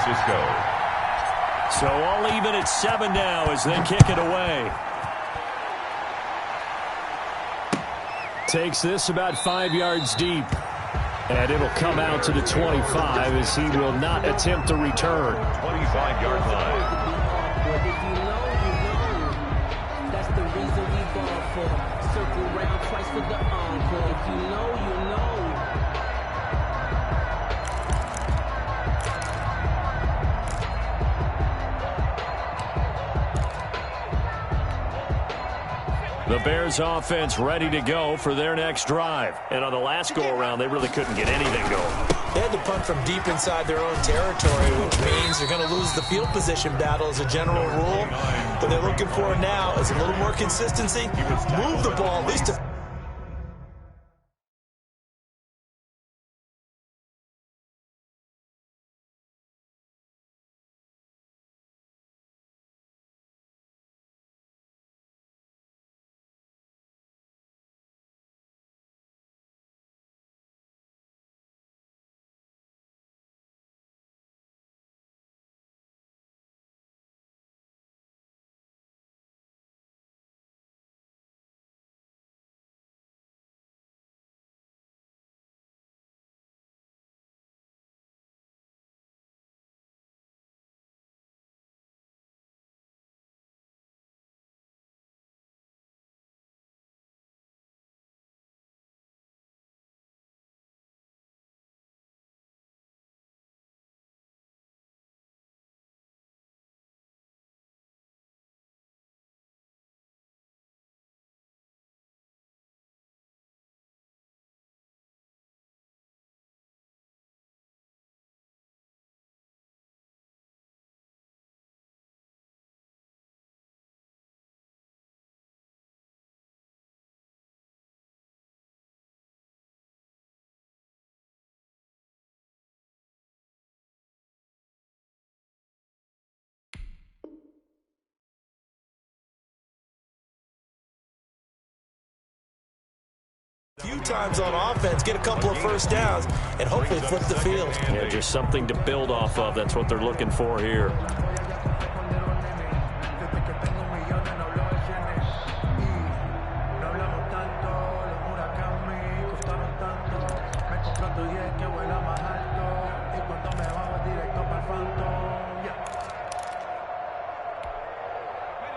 Francisco. So all even at 7 now as they kick it away. Takes this about 5 yards deep. And it'll come out to the 25 as he will not attempt to return. 25-yard line. That's the reason we ball for. Circle round twice for the encore. If you know, you know. The Bears offense ready to go for their next drive. And on the last go-around, they really couldn't get anything going. They had to punt from deep inside their own territory, which means they're going to lose the field position battle as a general rule. What they're looking for now is a little more consistency. Move the ball at least to... few times on offense, get a couple of first downs, and hopefully flip the field. Yeah, just something to build off of. That's what they're looking for here.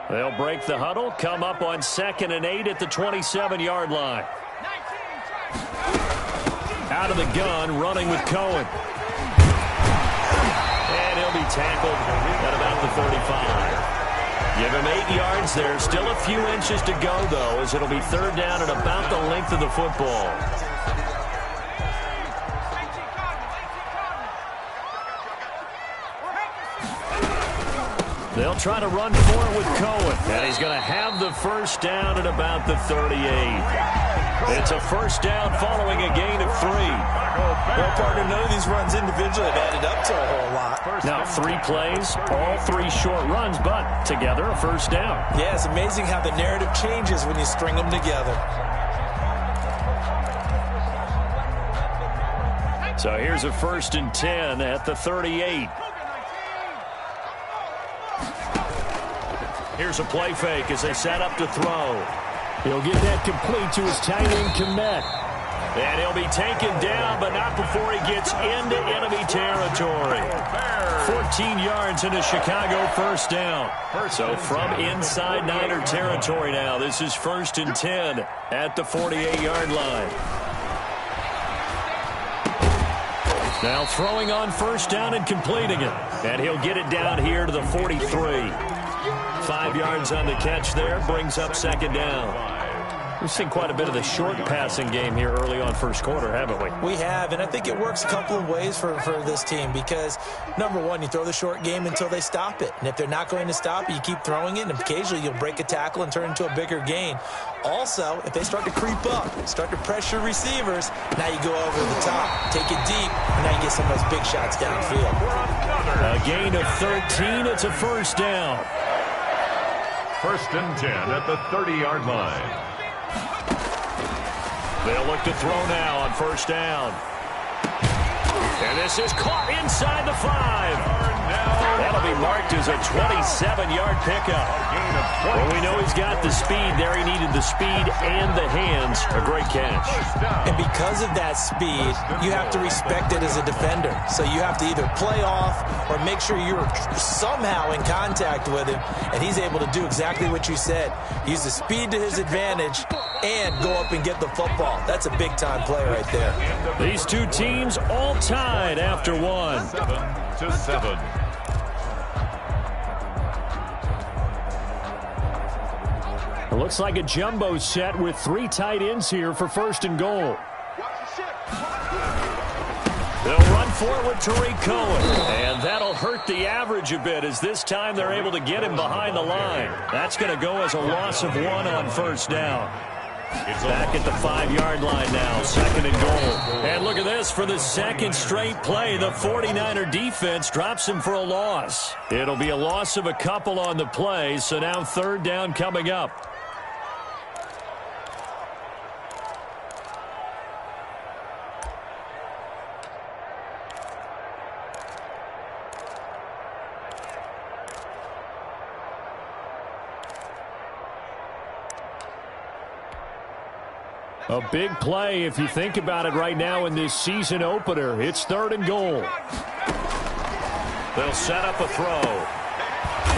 They'll break the huddle, come up on 2nd and 8 at the 27-yard line. Out of the gun, running with Cohen. And he'll be tackled at about the 35. Give him 8 yards there. Still a few inches to go, though, as it'll be 3rd down at about the length of the football. They'll try to run for it with Cohen. And he's going to have the first down at about the 38. It's a first down following a gain of 3. Well, partner, none of these runs individually have added up to a whole lot. Now, 3 plays, all 3 short runs, but together a first down. Yeah, it's amazing how the narrative changes when you string them together. So here's a 1st and 10 at the 38. Here's a play fake as they set up to throw. He'll get that complete to his tight end, Kmet. And he'll be taken down, but not before he gets into enemy territory. 14 yards into Chicago, first down. So from inside Niner territory now, this is 1st and 10 at the 48-yard line. Now throwing on first down and completing it. And he'll get it down here to the 43. 5 yards on the catch there, brings up 2nd down. We've seen quite a bit of the short passing game here early on first quarter, haven't we? We have, and I think it works a couple of ways for this team because, number one, you throw the short game until they stop it. And if they're not going to stop it, you keep throwing it, and occasionally you'll break a tackle and turn into a bigger gain. Also, if they start to creep up, start to pressure receivers, now you go over the top, take it deep, and now you get some of those big shots downfield. A gain of 13, it's a first down. 1st and 10 at the 30-yard line. They'll look to throw now on first down. And this is caught inside the 5. was a 27-yard pickup. Well, we know he's got the speed there. He needed the speed and the hands. A great catch. And because of that speed, you have to respect it as a defender. So you have to either play off or make sure you're somehow in contact with him, and he's able to do exactly what you said. Use the speed to his advantage and go up and get the football. That's a big-time play right there. These two teams all tied after one. 7-7. It looks like a jumbo set with 3 tight ends here for 1st and goal. They'll run for it with Tariq Cohen. And that'll hurt the average a bit as this time they're able to get him behind the line. That's going to go as a loss of 1 on 1st down. Back at the 5-yard line now, 2nd and goal. And look at this, for the 2nd straight play, the 49er defense drops him for a loss. It'll be a loss of a couple on the play, so now 3rd down coming up. A big play if you think about it right now in this season opener. It's 3rd and goal. They'll set up a throw.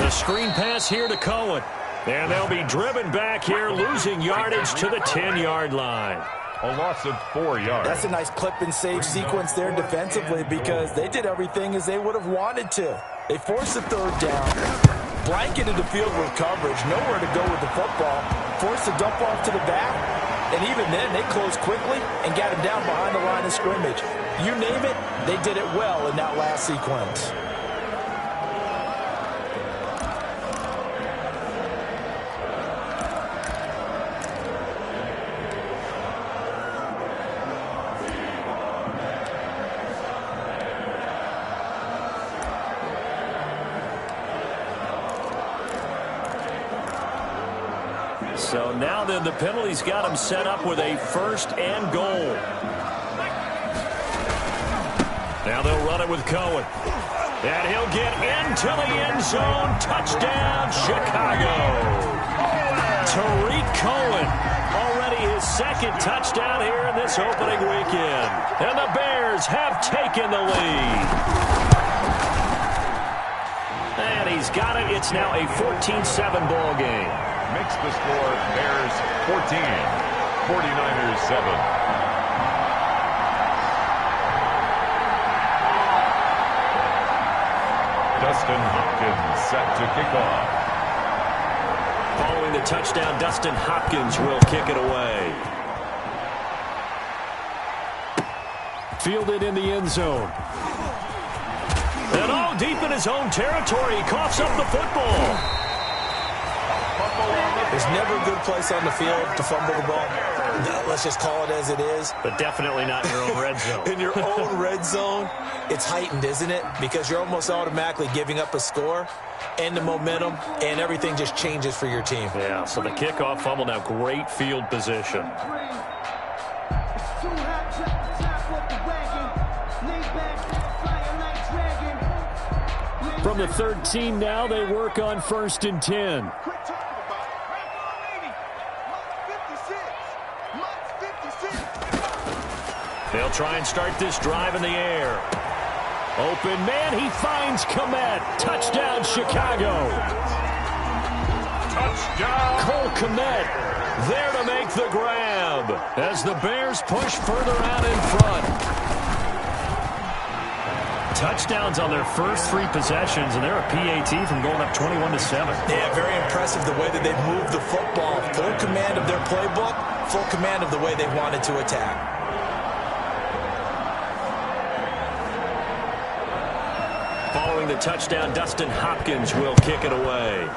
The screen pass here to Cohen. And they'll be driven back here, losing yardage to the 10-yard line. A loss of 4 yards. That's a nice clip and save sequence there defensively because they did everything as they would have wanted to. They forced the 3rd down, blanketed the field with coverage, nowhere to go with the football, forced the dump off to the back. And even then, they closed quickly and got him down behind the line of scrimmage. You name it, they did it well in that last sequence. So now then, the penalty's got him set up with a 1st and goal. Now they'll run it with Cohen. And he'll get into the end zone. Touchdown, Chicago. Tariq Cohen, already his 2nd touchdown here in this opening weekend. And the Bears have taken the lead. And he's got it. It's now a 14-7 ball game. Makes the score Bears 14, 49ers 7. Dustin Hopkins set to kick off. Following the touchdown, Dustin Hopkins will kick it away. Fielded in the end zone. And all deep in his own territory, he coughs up the football. There's never a good place on the field to fumble the ball. No, let's just call it as it is. But definitely not in your own red zone. In your own red zone, it's heightened, isn't it? Because you're almost automatically giving up a score and the momentum, and everything just changes for your team. Yeah, so the kickoff fumble, now great field position. From the 13 now, they work on 1st and 10. They'll try and start this drive in the air. Open man, he finds Kmet. Touchdown, Chicago. Touchdown. Cole Kmet there to make the grab as the Bears push further out in front. Touchdowns on their first 3 possessions, and they're a PAT from going up 21-7. Yeah, very impressive the way that they've moved the football. Full command of their playbook, full command of the way they wanted to attack. Following the touchdown, Dustin Hopkins will kick it away.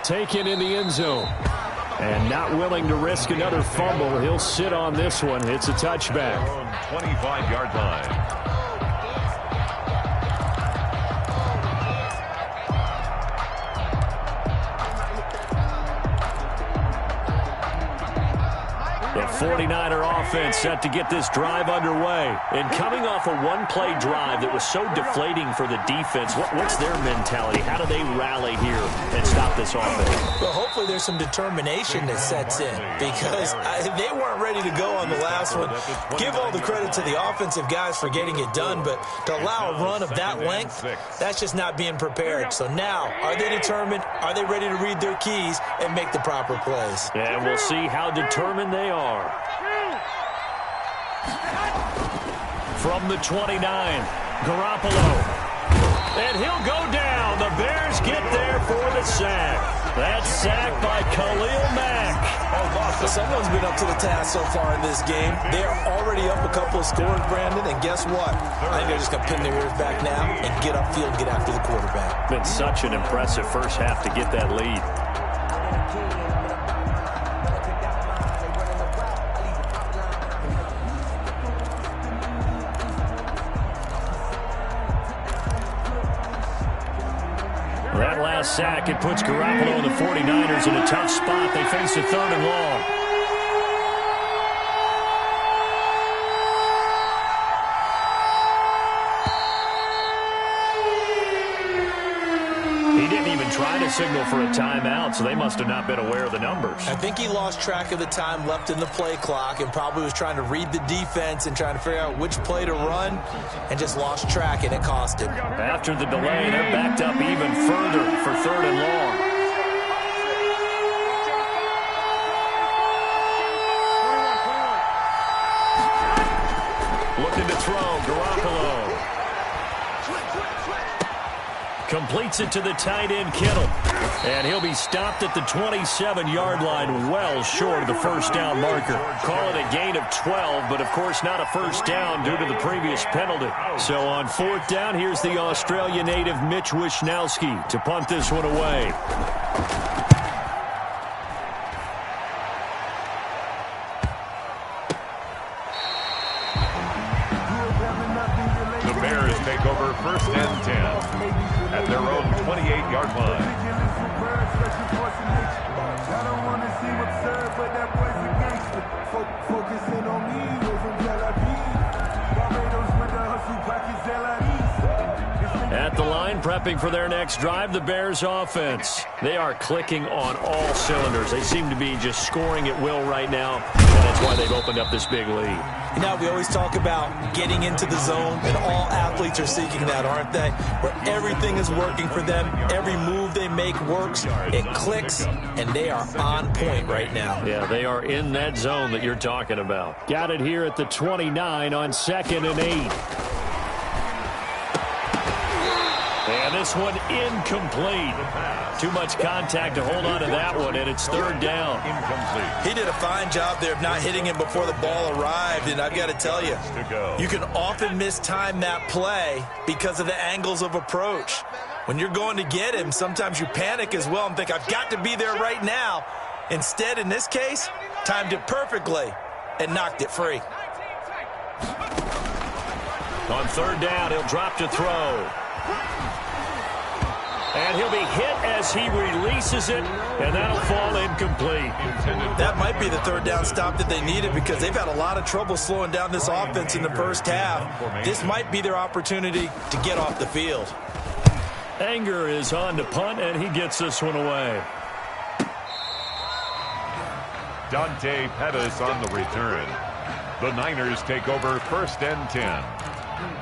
Taken in the end zone. And not willing to risk another fumble. He'll sit on this one. It's a touchback. 25-yard line. The 49er offense set to get this drive underway. And coming off a one-play drive that was so deflating for the defense, what's their mentality? How do they rally here and stop this offense? Well, hopefully there's some determination that sets in because they weren't ready to go on the last one. Give all the credit to the offensive guys for getting it done, but to allow a run of that length, that's just not being prepared. So now, are they determined? Are they ready to read their keys and make the proper plays? And we'll see how determined they are. From the 29, Garoppolo. And he'll go down. The Bears get there for the sack. That sack by Khalil Mack. Someone's been up to the task so far in this game. They are already up a couple of scores, Brandon, and guess what? I think they're just going to pin their ears back now and get upfield and get after the quarterback. Been such an impressive first half to get that lead. That last sack, it puts Garoppolo and the 49ers in a tough spot. They face a 3rd and long. He didn't even try to signal for a timeout, so they must have not been aware of the numbers. I think he lost track of the time left in the play clock and probably was trying to read the defense and trying to figure out which play to run and just lost track, and it cost him. After the delay, they're backed up even further for 3rd and long. Looking to throw, Garoppolo. Completes it to the tight end, Kittle. And he'll be stopped at the 27-yard line, well short of the first down marker. Call it a gain of 12, but of course not a first down due to the previous penalty. So on 4th down, here's the Australia native Mitch Wishnowsky to punt this one away. The Bears take over 1st and 10 at their own 28-yard line. At the line, prepping for their next drive, the Bears offense. They are clicking on all cylinders. They seem to be just scoring at will right now, and that's why they've opened up this big lead. You know, we always talk about getting into the zone, and all athletes are seeking that, aren't they? Where everything is working for them, every move they make works, it clicks, and they are on point right now. Yeah, they are in that zone that you're talking about. Got it here at the 29 on 2nd and 8. And this one incomplete. Too much contact to hold on to that one, and it's 3rd down. Incomplete. He did a fine job there of not hitting him before the ball arrived, and I've got to tell you, you can often mistime that play because of the angles of approach. When you're going to get him, sometimes you panic as well and think, I've got to be there right now. Instead, in this case, timed it perfectly and knocked it free. On 3rd down, he'll drop to throw. And he'll be hit as he releases it, and that'll fall incomplete. That might be the 3rd down stop that they needed because they've had a lot of trouble slowing down this offense in the first half. This might be their opportunity to get off the field. Anger is on to punt, and he gets this one away. Dante Pettis on the return. The Niners take over 1st and 10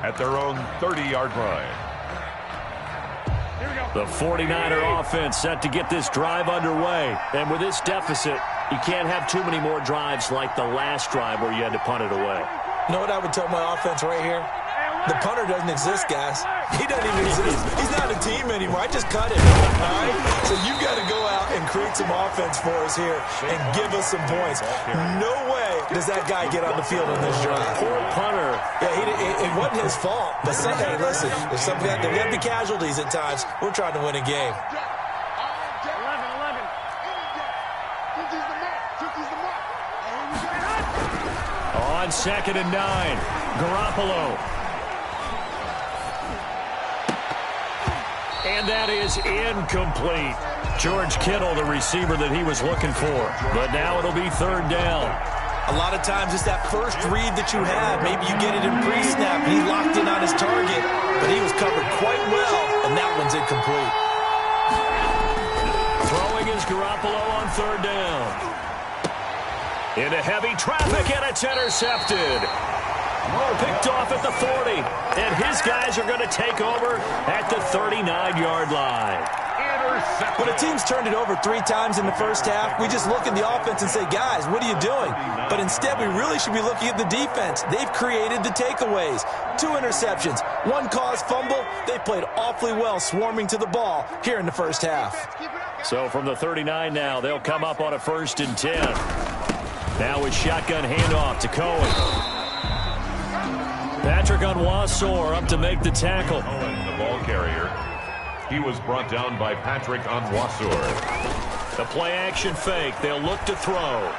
at their own 30-yard line. The 49er offense set to get this drive underway. And with this deficit, you can't have too many more drives like the last drive where you had to punt it away. You know what I would tell my offense right here? The punter doesn't exist, guys. He doesn't even exist. He's not a team anymore. I just cut him, all right? So you got to go out and create some offense for us here and give us some points. No way does that guy get on the field on this drive. Poor punter. Yeah, it wasn't his fault. But hey, listen, if some guy, there will be casualties at times. We're trying to win a game. On 2nd and 9, Garoppolo. And that is incomplete. George Kittle, the receiver that he was looking for. But now it'll be 3rd down. A lot of times it's that first read that you have. Maybe you get it in pre-snap, and he locked in on his target, but he was covered quite well, and that one's incomplete. Throwing is Garoppolo on third down. Into heavy traffic, and it's intercepted. Picked off at the 40, and his guys are going to take over at the 39-yard line. When a team's turned it over 3 times in the first half, we just look at the offense and say, guys, what are you doing? But instead, we really should be looking at the defense. They've created the takeaways. 2 interceptions, 1 caused fumble. They played awfully well swarming to the ball here in the first half. So from the 39 now, they'll come up on a 1st and 10. Now with shotgun handoff to Cohen. Patrick Onwuasor up to make the tackle. Cohen, the ball carrier. He was brought down by Patrick Onwuasor. The play-action fake. They'll look to throw.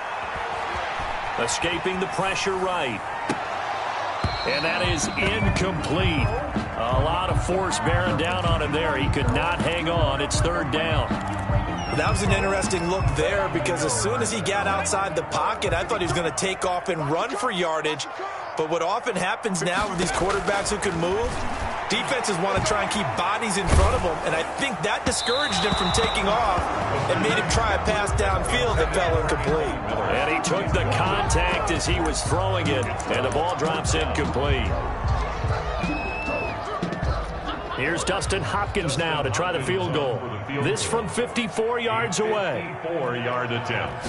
Escaping the pressure right. And that is incomplete. A lot of force bearing down on him there. He could not hang on. It's 3rd down. That was an interesting look there because as soon as he got outside the pocket, I thought he was going to take off and run for yardage. But what often happens now with these quarterbacks who can move, defenses want to try and keep bodies in front of them, and I think that discouraged him from taking off and made him try a pass downfield that fell incomplete. And he took the contact as he was throwing it, and the ball drops incomplete. Here's Dustin Hopkins now to try the field goal. This from 54 yards away. 54-yard attempt.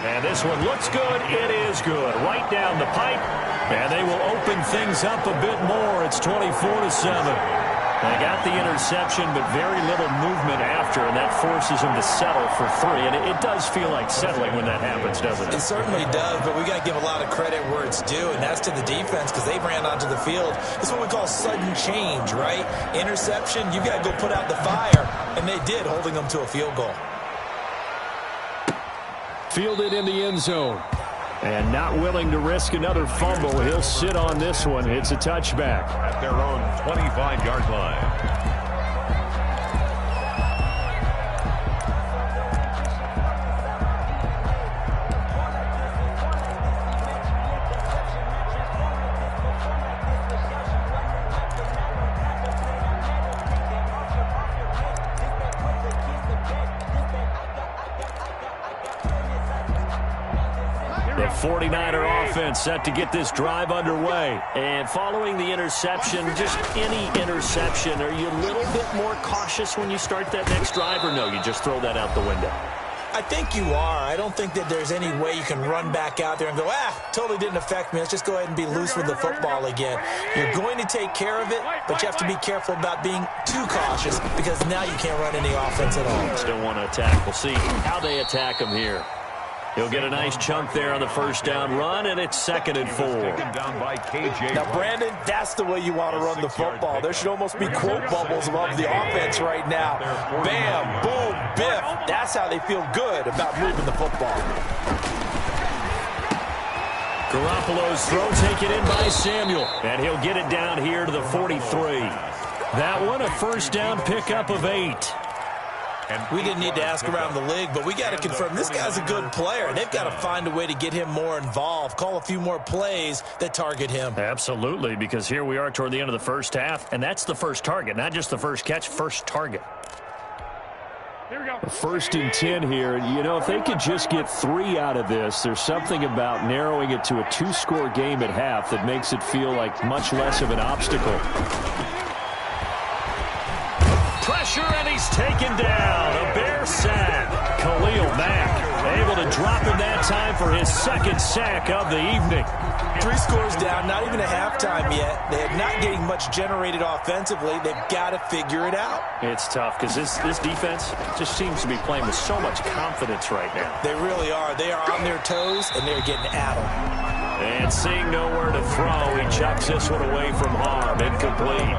And this one looks good. It is good. Right down the pipe. And they will open things up a bit more. It's 24-7. They got the interception, but very little movement after, and that forces them to settle for 3. And it does feel like settling when that happens, doesn't it? It certainly does, but we got to give a lot of credit where it's due, and that's to the defense because they ran onto the field. This is what we call sudden change, right? Interception, you got to go put out the fire, and they did, holding them to a field goal. Fielded in the end zone. And not willing to risk another fumble. He'll sit on this one. It's a touchback. At their own 25-yard line. The 49er offense set to get this drive underway. And following the interception, just any interception, are you a little bit more cautious when you start that next drive, or no, you just throw that out the window? I think you are. I don't think that there's any way you can run back out there and go, totally didn't affect me. Let's just go ahead and be loose with the football again. You're going to take care of it, but you have to be careful about being too cautious because now you can't run any offense at all. Still want to attack. We'll see how they attack him here. He'll get a nice chunk there on the first down run, and it's 2nd and 4. Now, Brandon, that's the way you want to run the football. There should almost be quote bubbles above the offense right now. Bam, boom, biff. That's how they feel good about moving the football. Garoppolo's throw taken in by Samuel, and he'll get it down here to the 43. That one, a first down pickup of 8. We didn't need to ask around the league, but we got to confirm this guy's a good player. They've got to find a way to get him more involved, call a few more plays that target him. Absolutely, because here we are toward the end of the first half, and that's the first target, not just the first catch, first target. Here we go. 1st and 10 here. You know, if they could just get 3 out of this, there's something about narrowing it to a 2-score game at half that makes it feel like much less of an obstacle. Pressure, and he's taken down. A Bear sack. Khalil Mack able to drop him that time for his 2nd sack of the evening. 3 scores down, not even a halftime yet. They're not getting much generated offensively. They've got to figure it out. It's tough because this defense just seems to be playing with so much confidence right now. They really are. They are on their toes, and they're getting at them. And seeing nowhere to throw, he chucks this one away from harm. Incomplete.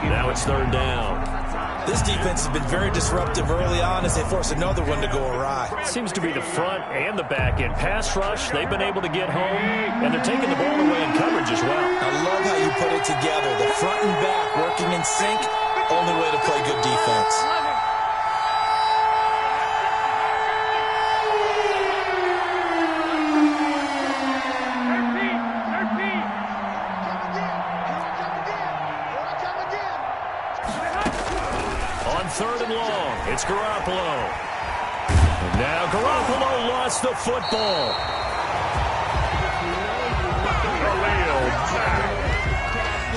Now it's 3rd down. This defense has been very disruptive early on as they force another one to go awry. Seems to be the front and the back end. Pass rush, they've been able to get home, and they're taking the ball away in coverage as well. I love how you put it together. The front and back working in sync, only way to play good defense. third and long. It's Garoppolo. And now Garoppolo lost the football.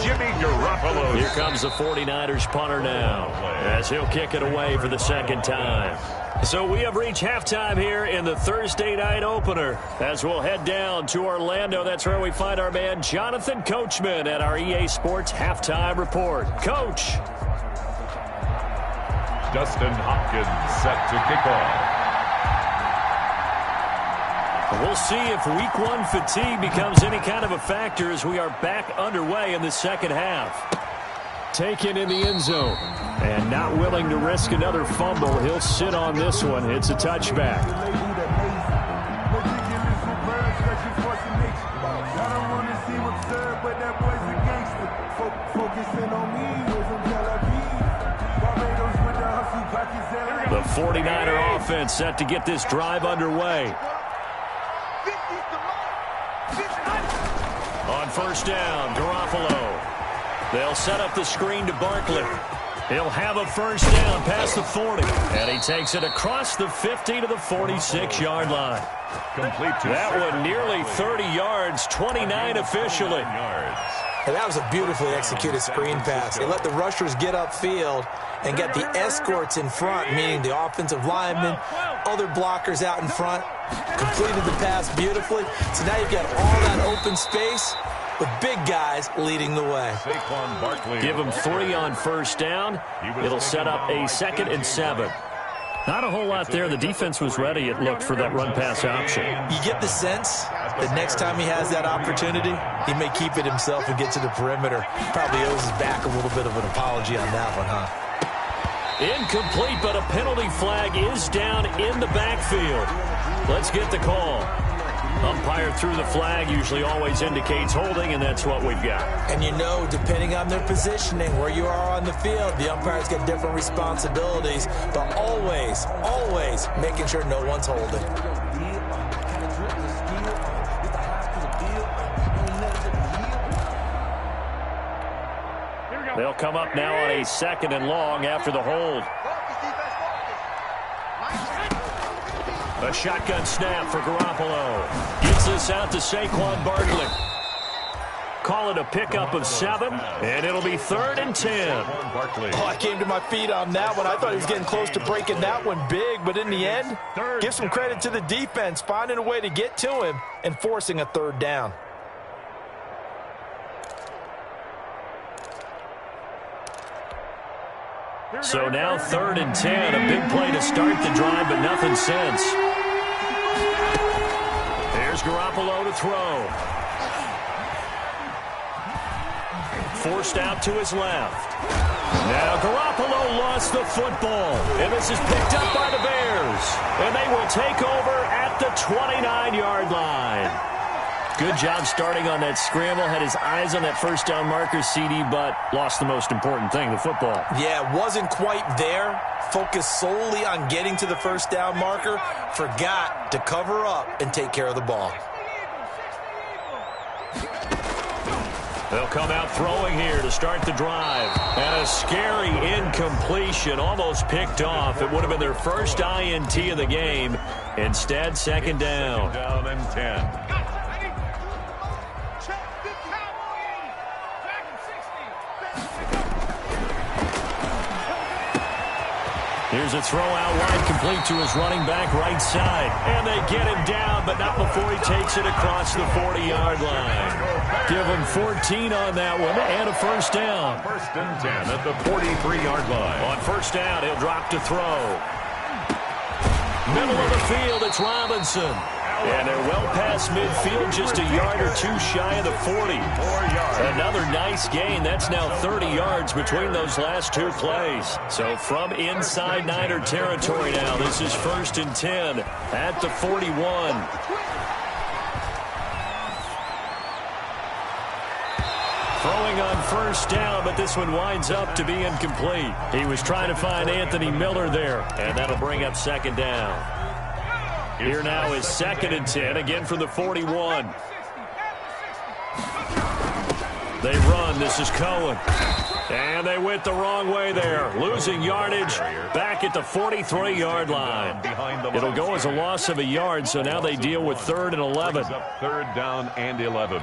Jimmy Garoppolo. Here comes the 49ers punter now, as he'll kick it away for the second time. So we have reached halftime here in the Thursday night opener. As we'll head down to Orlando, that's where we find our man Jonathan Coachman at our EA Sports Halftime Report. Coach. Dustin Hopkins set to kick off. We'll see if week one fatigue becomes any kind of a factor as we are back underway in the second half. Taken in the end zone. And not willing to risk another fumble. He'll sit on this one. It's a touchback. The 49er offense set to get this drive underway. On first down, Garoppolo. They'll set up the screen to Barkley. He'll have a first down past the 40. And he takes it across the 50 to the 46-yard line. That one nearly 30 yards, 29 officially. And that was a beautifully executed screen pass. They let the rushers get upfield and get the escorts in front, meaning the offensive linemen, other blockers out in front, completed the pass beautifully. So now you've got all that open space with big guys leading the way. Give him 3 on first down. It'll set up a 2nd and 7. Not a whole lot there. The defense was ready, it looked, for that run-pass option. You get the sense that next time he has that opportunity, he may keep it himself and get to the perimeter. Probably owes his back a little bit of an apology on that one, huh? Incomplete, but a penalty flag is down in the backfield. Let's get the call. Umpire threw the flag, usually always indicates holding, and that's what we've got. And you know, depending on their positioning, where you are on the field, the umpires get different responsibilities, but always, always making sure no one's holding. They'll come up now on a 2nd and long after the hold. A shotgun snap for Garoppolo. Gets this out to Saquon Barkley. Call it a pickup of 7, and it'll be 3rd and 10. Oh, I came to my feet on that one. I thought he was getting close to breaking that one big, but in the end, give some credit to the defense, finding a way to get to him and forcing a 3rd down. So now 3rd and 10, a big play to start the drive, but nothing since. There's Garoppolo to throw. Forced out to his left. Now Garoppolo lost the football, and this is picked up by the Bears. And they will take over at the 29-yard line. Good job starting on that scramble. Had his eyes on that first down marker, CD, but lost the most important thing, the football. Yeah, wasn't quite there. Focused solely on getting to the first down marker. Forgot to cover up and take care of the ball. They'll come out throwing here to start the drive. And a scary incompletion, almost picked off. It would have been their first INT of the game. Instead, 2nd down. 2nd down and 10. Here's a throw out wide, complete to his running back right side. And they get him down, but not before he takes it across the 40-yard line. Give him 14 on that one and a first down. 1st and 10 at the 43-yard line. On first down, he'll drop to throw. Middle of the field, it's Robinson. And they're well past midfield, just a yard or 2 shy of the 40. Another nice gain. That's now 30 yards between those last 2 plays. So from inside Niner territory now, this is 1st and 10 at the 41. Throwing on first down, but this one winds up to be incomplete. He was trying to find Anthony Miller there, and that'll bring up 2nd down. Here now is 2nd and 10, again from the 41. They run. This is Cohen. And they went the wrong way there, losing yardage back at the 43-yard line. It'll go as a loss of a yard, so now they deal with 3rd and 11. Third down and 11.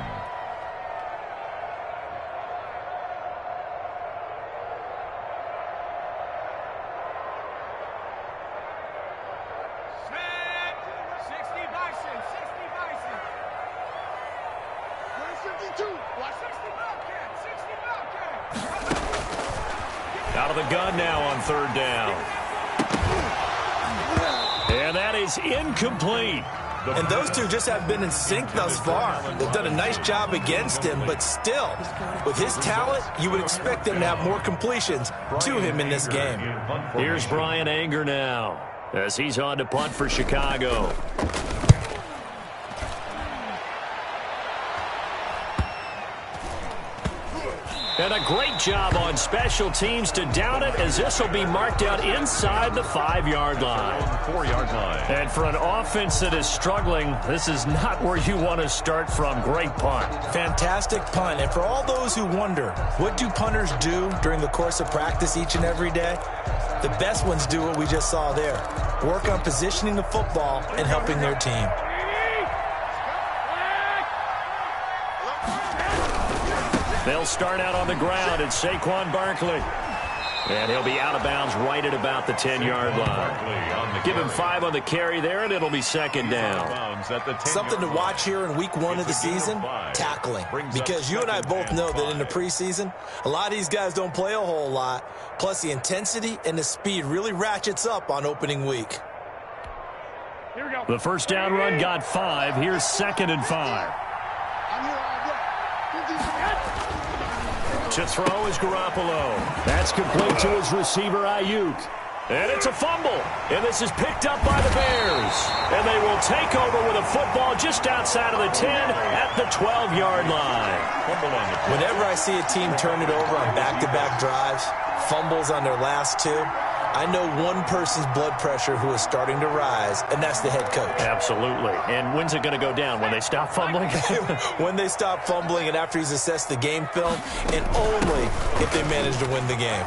Out of the gun now on 3rd down. And that is incomplete. And those two just have been in sync thus far. They've done a nice job against him, but still, with his talent, you would expect them to have more completions to him in this game. Here's Brian Anger now, as he's on to punt for Chicago. And a great job on special teams to down it, as this will be marked out inside the 5-yard line. 4-yard line. And for an offense that is struggling, this is not where you want to start from. Great punt. Fantastic punt. And for all those who wonder, what do punters do during the course of practice each and every day? The best ones do what we just saw there. Work on positioning the football and helping their team. They'll start out on the ground. It's Saquon Barkley. And he'll be out of bounds right at about the 10-yard line. Give him 5 on the carry there, and it'll be 2nd down. Something to watch here in week 1 of the season, tackling. Because you and I both know that in the preseason, a lot of these guys don't play a whole lot. Plus, the intensity and the speed really ratchets up on opening week. Here we go. The first down run got 5. Here's 2nd and 5. To throw is Garoppolo. That's complete to his receiver, Ayuk. And it's a fumble. And this is picked up by the Bears. And they will take over with a football just outside of the 10 at the 12-yard line. Whenever I see a team turn it over on back-to-back drives, fumbles on their last 2, I know one person's blood pressure who is starting to rise, and that's the head coach. Absolutely. And when's it going to go down? When they stop fumbling? When they stop fumbling and after he's assessed the game film, and only if they manage to win the game.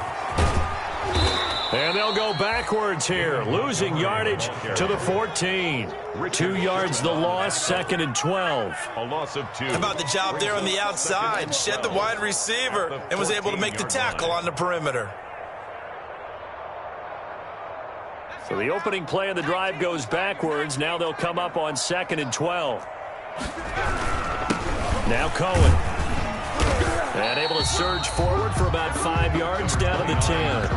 And they'll go backwards here, losing yardage to the 14. 2 yards the loss, 2nd and 12. A loss of 2. How about the job there on the outside? Shed the wide receiver and was able to make the tackle on the perimeter. So the opening play of the drive goes backwards. Now they'll come up on 2nd and 12. Now Cohen. And able to surge forward for about 5 yards down to the 10.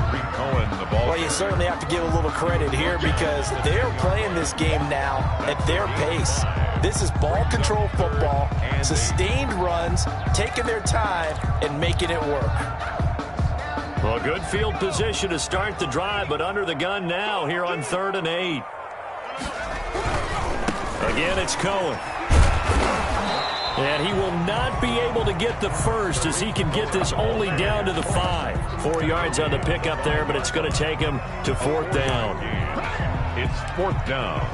Well, you certainly have to give a little credit here because they're playing this game now at their pace. This is ball control football, sustained runs, taking their time, and making it work. Well, good field position to start the drive, but under the gun now here on 3rd and 8. Again, it's Cohen. And he will not be able to get the first as he can get this only down to the 5. 4 yards on the pickup there, but it's going to take him to 4th down. It's 4th down.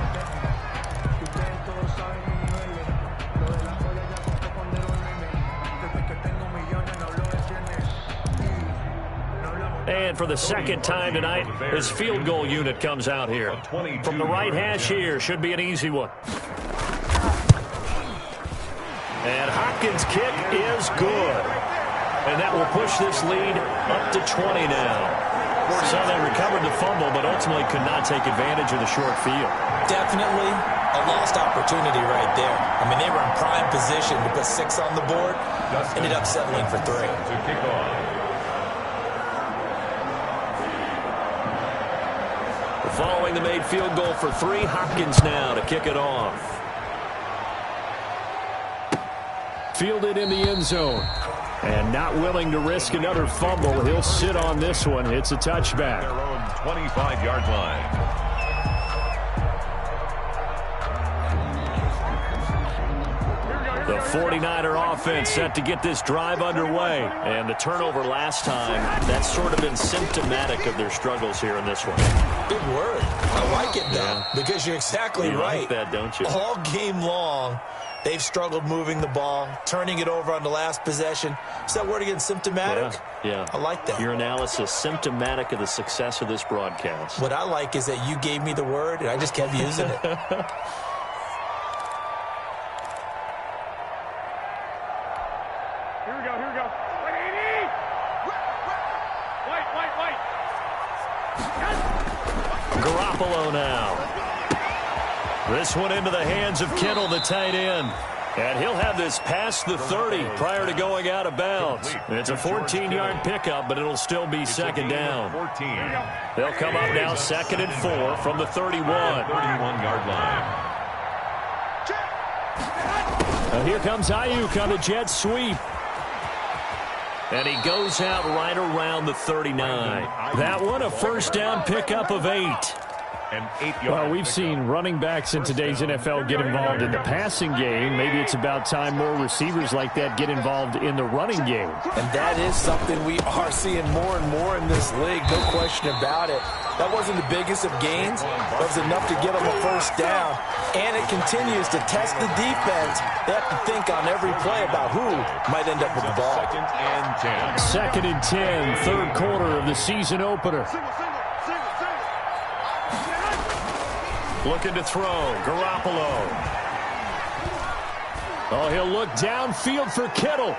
And for the 2nd time tonight, his field goal unit comes out here. From the right hash here, should be an easy one. And Hopkins' kick is good. And that will push this lead up to 20 now. So they recovered the fumble, but ultimately could not take advantage of the short field. Definitely a lost opportunity right there. I mean, they were in prime position to put 6 on the board. Ended up settling for 3. To kick off. Following the made field goal for 3, Hopkins now to kick it off. Fielded in the end zone. And not willing to risk another fumble. He'll sit on this one. It's a touchback. Their own 25-yard line. The 49er offense set to get this drive underway. And the turnover last time, that's sort of been symptomatic of their struggles here in this one. Big word. I like it, though, because you're exactly right. You like that, don't you? All game long, They've struggled moving the ball, turning it over on the last possession. Is that word again, symptomatic? Yeah. I like that. Your analysis, symptomatic of the success of this broadcast. What I like is that you gave me the word, and I just kept using it. Here we go. Wait, 80! Wait. Garoppolo now. This one into the hands of Kittle, the tight end. And he'll have this past the 30 prior to going out of bounds. It's a 14-yard pickup, but it'll still be second down. They'll come up now 2nd and 4 from the 31. 31-yard line. And here comes Ayuk on the jet sweep. And he goes out right around the 39. That one a first down pickup of 8. Well, we've seen running backs in today's NFL get involved in the passing game. Maybe it's about time more receivers like that get involved in the running game. And that is something we are seeing more and more in this league, no question about it. That wasn't the biggest of gains, but it was enough to get them a first down. And it continues to test the defense. They have to think on every play about who might end up with the ball. 2nd and 10. 2nd and 10, third quarter of the season opener. Looking to throw, Garoppolo. Oh, he'll look downfield for Kittle.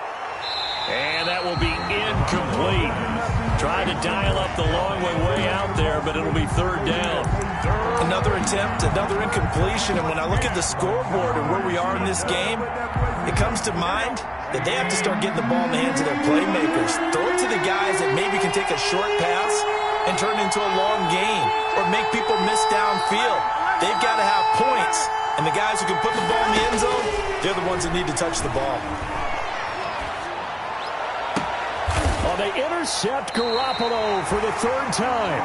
And that will be incomplete. Trying to dial up the long way out there, but it'll be third down. Another attempt, another incompletion. And when I look at the scoreboard and where we are in this game, it comes to mind that they have to start getting the ball in the hands of their playmakers. Throw it to the guys that maybe can take a short pass and turn it into a long gain or make people miss downfield. They've got to have points, and the guys who can put the ball in the end zone, they're the ones that need to touch the ball. Oh, they intercept Garoppolo for the third time.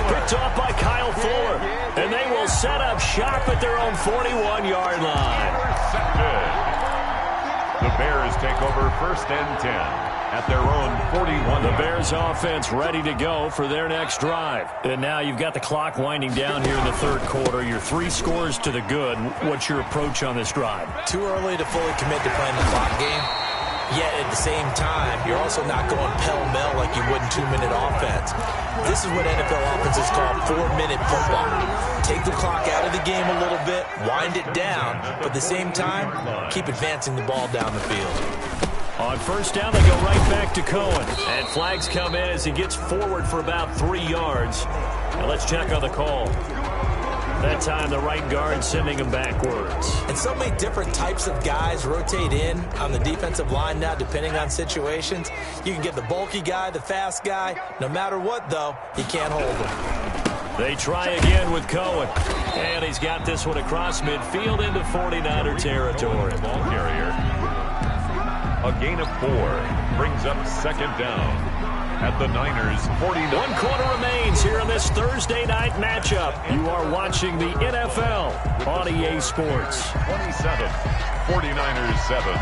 Picked off by Kyle Fuller, and they will set up shop at their own 41-yard line. The Bears take over 1st and 10. At their own 41. The Bears offense ready to go for their next drive. And now you've got the clock winding down here in the third quarter. You're 3 scores to the good. What's your approach on this drive? Too early to fully commit to playing the clock game. Yet at the same time, you're also not going pell-mell like you would in 2-minute offense. This is what NFL offenses call 4-minute football. Take the clock out of the game a little bit, wind it down, but at the same time, keep advancing the ball down the field. On first down, they go right back to Cohen. And flags come in as he gets forward for about 3 yards. Now let's check on the call. That time, the right guard sending him backwards. And so many different types of guys rotate in on the defensive line now, depending on situations. You can get the bulky guy, the fast guy. No matter what, though, you can't hold him. They try again with Cohen. And he's got this one across midfield into 49er territory. Ball carrier. A gain of 4 brings up 2nd down at the Niners' 49. 1 quarter remains here in this Thursday night matchup. You are watching the NFL on EA Sports. 27, 49ers 7.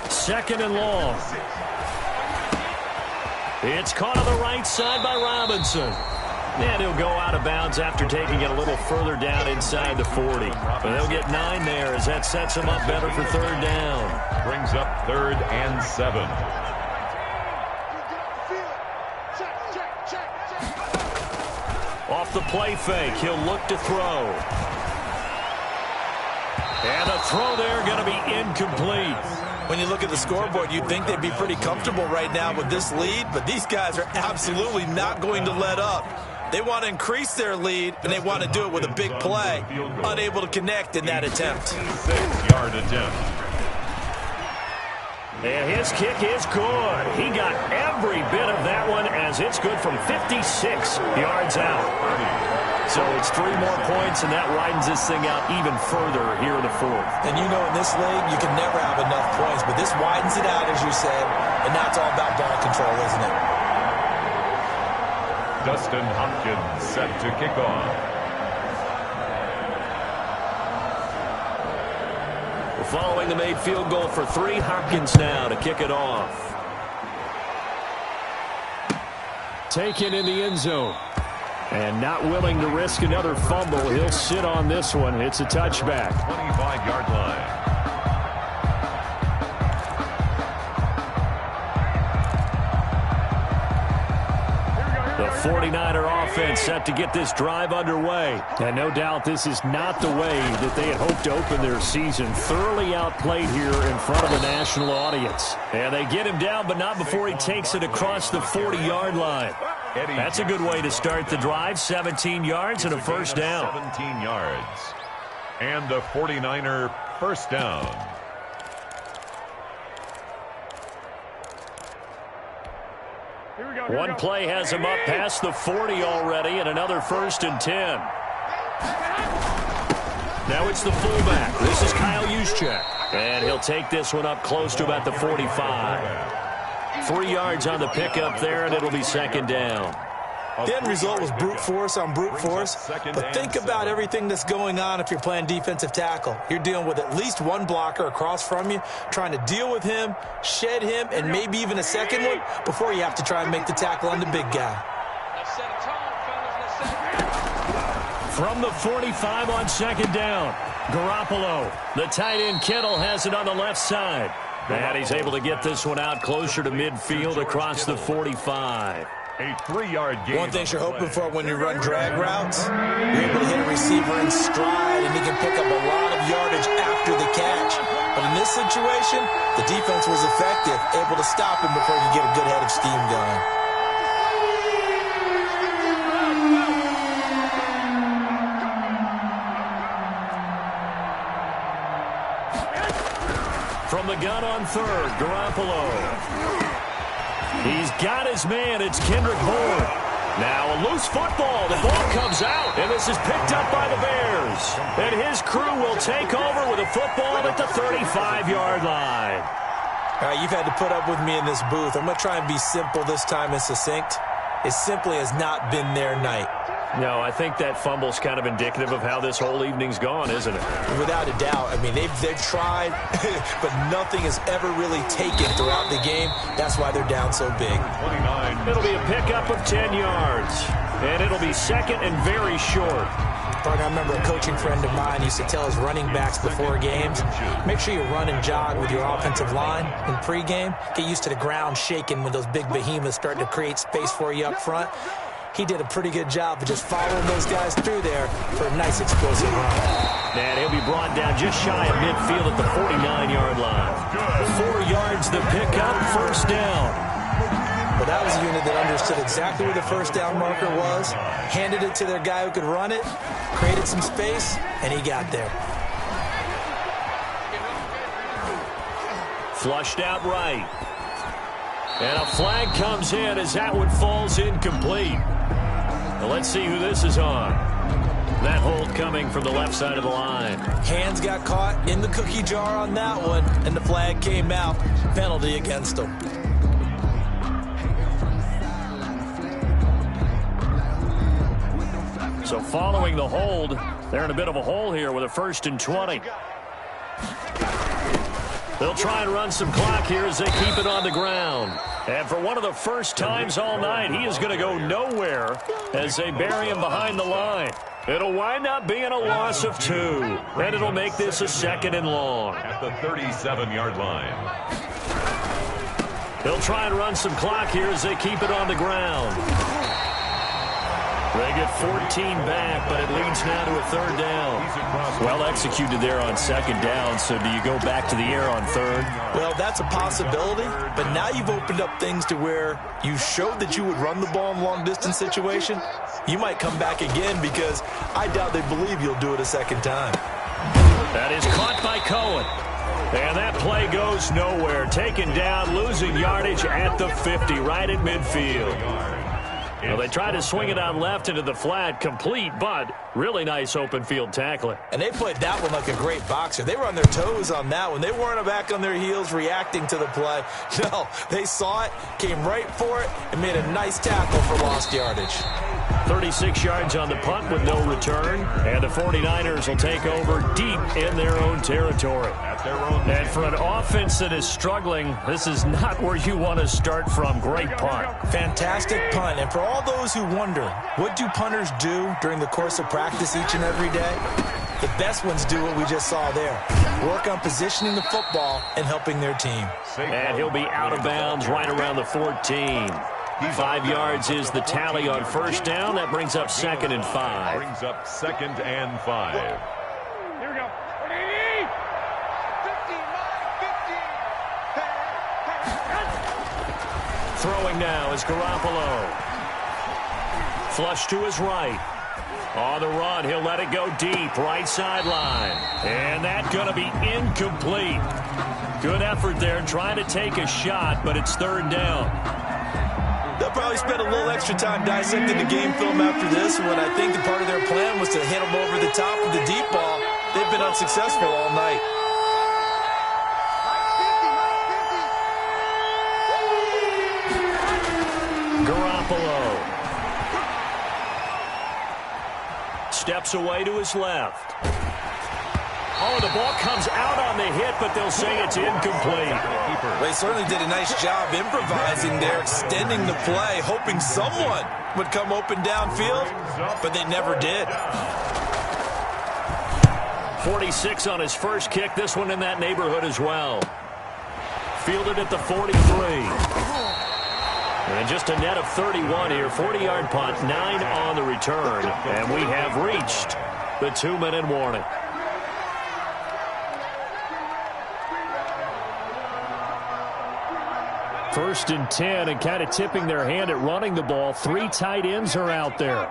Second and long. It's caught on the right side by Robinson. And he'll go out of bounds after taking it a little further down inside the 40. But they'll get 9 there as that sets him up better for third down. Brings up 3rd and 7. Off the play fake, he'll look to throw. And the throw there going to be incomplete. When you look at the scoreboard, you'd think they'd be pretty comfortable right now with this lead, but these guys are absolutely not going to let up. They want to increase their lead, and they want to do it with a big play. Unable to connect in that attempt. 6-yard attempt. And his kick is good. He got every bit of that one as it's good from 56 yards out. So it's 3 more points, and that widens this thing out even further here in the 4th. And you know in this league, you can never have enough points, but this widens it out, as you said, and now it's all about ball control, isn't it? Dustin Hopkins set to kick off. following the made field goal for 3, Hopkins now to kick it off. Taken in the end zone. And not willing to risk another fumble. He'll sit on this one. It's a touchback. 25-yard line. The 49er offense set to get this drive underway. And no doubt this is not the way that they had hoped to open their season. Thoroughly outplayed here in front of a national audience. And they get him down, but not before he takes it across the 40-yard line. That's a good way to start the drive. 17 yards and a first down. 17 yards. And the 49er first down. One play has him up past the 40 already, and another 1st and 10. Now it's the fullback. This is Kyle Juszczyk. And he'll take this one up close to about the 45. 3 yards on the pickup there, and it'll be 2nd down. The end result was brute force on brute force, but think about everything that's going on if you're playing defensive tackle. You're dealing with at least one blocker across from you, trying to deal with him, shed him, and maybe even a second one before you have to try and make the tackle on the big guy. From the 45 on 2nd down, Garoppolo. The tight end Kittle has it on the left side. And he's able to get this one out closer to midfield across the 45. A 3-yard gain. One thing you're hoping for when you run drag routes, you're able to hit a receiver in stride, and he can pick up a lot of yardage after the catch. But in this situation, the defense was effective, able to stop him before he could get a good head of steam going. From the gun on 3rd, Garoppolo. He's got his man. It's Kendrick Bourne. Now a loose football. The ball comes out, and this is picked up by the Bears. And his crew will take over with a football at the 35-yard line. All right, you've had to put up with me in this booth. I'm going to try and be simple this time and succinct. It simply has not been their night. No, I think that fumble's kind of indicative of how this whole evening's gone, isn't it? Without a doubt. I mean, they've tried, but nothing has ever really taken throughout the game. That's why they're down so big. 29. It'll be a pickup of 10 yards, and it'll be 2nd and very short. I remember a coaching friend of mine used to tell his running backs before games, make sure you run and jog with your offensive line in pregame. Get used to the ground shaking when those big behemoths start to create space for you up front. He did a pretty good job of just following those guys through there for a nice explosive run. And he'll be brought down just shy of midfield at the 49-yard line. 4 yards the pickup, first down. Well, that was a unit that understood exactly where the first down marker was, handed it to their guy who could run it, created some space, and he got there. Flushed out right. And a flag comes in as that one falls incomplete. Now let's see who this is on. That hold coming from the left side of the line. Hands got caught in the cookie jar on that one, and the flag came out. Penalty against them. So following the hold, they're in a bit of a hole here with a 1st and 20. They'll try and run some clock here as they keep it on the ground. And for one of the first times all night, he is going to go nowhere as they bury him behind the line. It'll wind up being a loss of 2, and it'll make this a 2nd and long. At the 37-yard line. They'll try and run some clock here as they keep it on the ground. They get 14 back, but it leads now to a 3rd down. Well executed there on 2nd down, so do you go back to the air on 3rd? Well, that's a possibility, but now you've opened up things to where you showed that you would run the ball in a long-distance situation. You might come back again because I doubt they believe you'll do it a 2nd time. That is caught by Cohen. And that play goes nowhere. Taken down, losing yardage at the 50, right at midfield. Well, they tried to swing it out left into the flat, complete, but really nice open field tackling. And they played that one like a great boxer. They were on their toes on that one. They weren't back on their heels reacting to the play. No, they saw it, came right for it, and made a nice tackle for lost yardage. 36 yards on the punt with no return. And the 49ers will take over deep in their own territory. And for an offense that is struggling, this is not where you want to start from. Great punt. Fantastic punt. And for all those who wonder, what do punters do during the course of practice each and every day? The best ones do what we just saw there. Work on positioning the football and helping their team. And he'll be out of bounds right around the 14. 5 yards is the tally on first down. That brings up 2nd and 5. Brings up 2nd and 5. Here we go. 50. Throwing now is Garoppolo. Flush to his right. On the run, he'll let it go deep, right sideline. And that's going to be incomplete. Good effort there, trying to take a shot, but it's 3rd down. They'll probably spend a little extra time dissecting the game film after this, when I think the part of their plan was to hit them over the top of the deep ball. They've been unsuccessful all night. Garoppolo steps away to his left. Oh, the ball comes out on the hit, but they'll say it's incomplete. They certainly did a nice job improvising there, extending the play, hoping someone would come open downfield, but they never did. 46 on his first kick, this one in that neighborhood as well. Fielded at the 43. And just a net of 31 here, 40-yard punt, 9 on the return, and we have reached the 2-minute warning. First and 10, and kind of tipping their hand at running the ball. 3 tight ends are out there.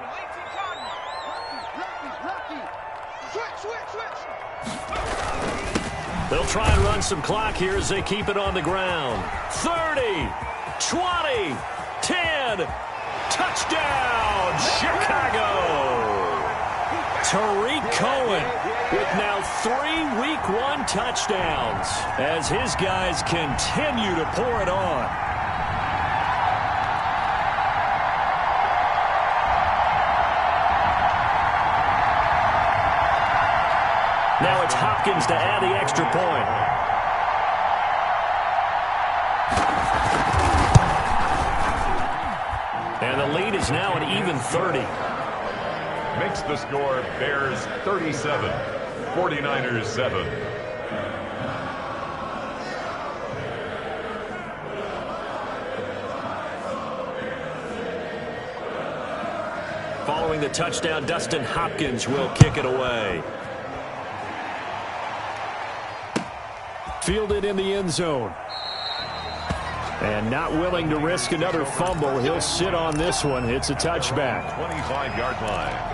They'll try and run some clock here as they keep it on the ground. 30, 20, 10, touchdown, Chicago! Tariq Cohen with now 3 Week 1 touchdowns as his guys continue to pour it on. Now it's Hopkins to add the extra point. And the lead is now an even 30. Makes the score Bears 37, 49ers 7. Following the touchdown, Dustin Hopkins will kick it away. Fielded in the end zone. And not willing to risk another fumble. He'll sit on this one. It's a touchback. 25-yard line.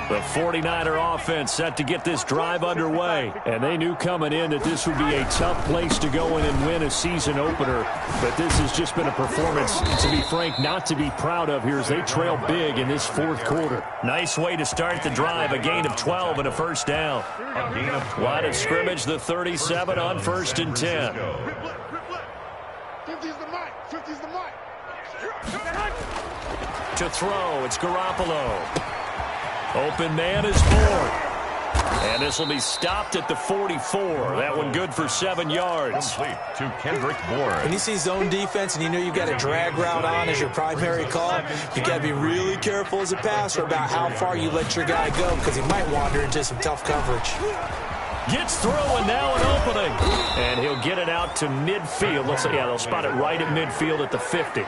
The 49er offense set to get this drive underway. And they knew coming in that this would be a tough place to go in and win a season opener. But this has just been a performance, to be frank, not to be proud of here as they trail big in this 4th quarter. Nice way to start the drive. A gain of 12 and a first down. Line of scrimmage, the 37 on 1st and 10. 50's the mic. 50's the mic. To throw, it's Garoppolo. Open man is Ford. And this will be stopped at the 44. That one good for 7 yards. Complete to Kendrick Bourne. When you see zone defense and you know you've got a drag route on as your primary call, you got to be really careful as a passer about how far you let your guy go because he might wander into some tough coverage. Gets through and now an opening. And he'll get it out to midfield. They'll spot it right at midfield at the 50.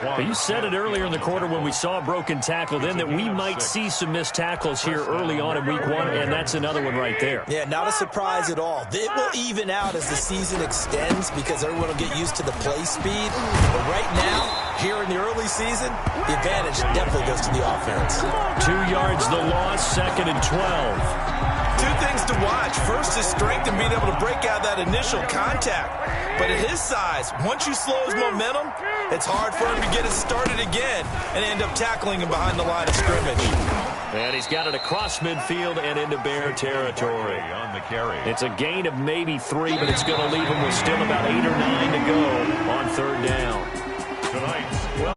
But you said it earlier in the quarter when we saw a broken tackle then that we might see some missed tackles here early on in Week 1, and that's another one right there. Yeah, not a surprise at all. It will even out as the season extends because everyone will get used to the play speed. But right now, here in the early season, the advantage definitely goes to the offense. 2 yards the loss, 2nd and 12. 2 things to watch. First is strength and being able to break out that initial contact. But at his size, once you slow his momentum, it's hard for him to get it started again and end up tackling him behind the line of scrimmage. And he's got it across midfield and into Bear territory. On the carry. It's a gain of maybe 3, but it's going to leave him with still about 8 or 9 to go on 3rd down. Tonight.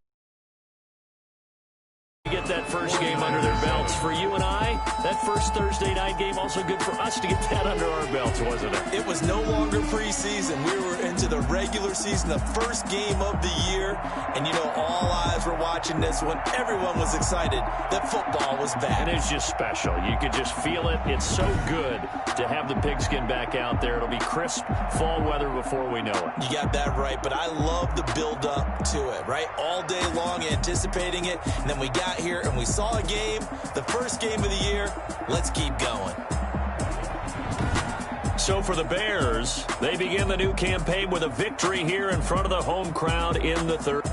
for you and I, that first Thursday night game also good for us to get that under our belts, wasn't it? It was no longer preseason. We were into the regular season, the first game of the year. And, you know, all eyes were watching this when everyone was excited that football was back. And it's just special. You could just feel it. It's so good to have the pigskin back out there. It'll be crisp fall weather before we know it. You got that right, but I love the build-up to it, right? All day long anticipating it, and then we got here and we saw a game, the first game of the year. Let's keep going. So for the Bears, they begin the new campaign with a victory here in front of the home crowd in the third.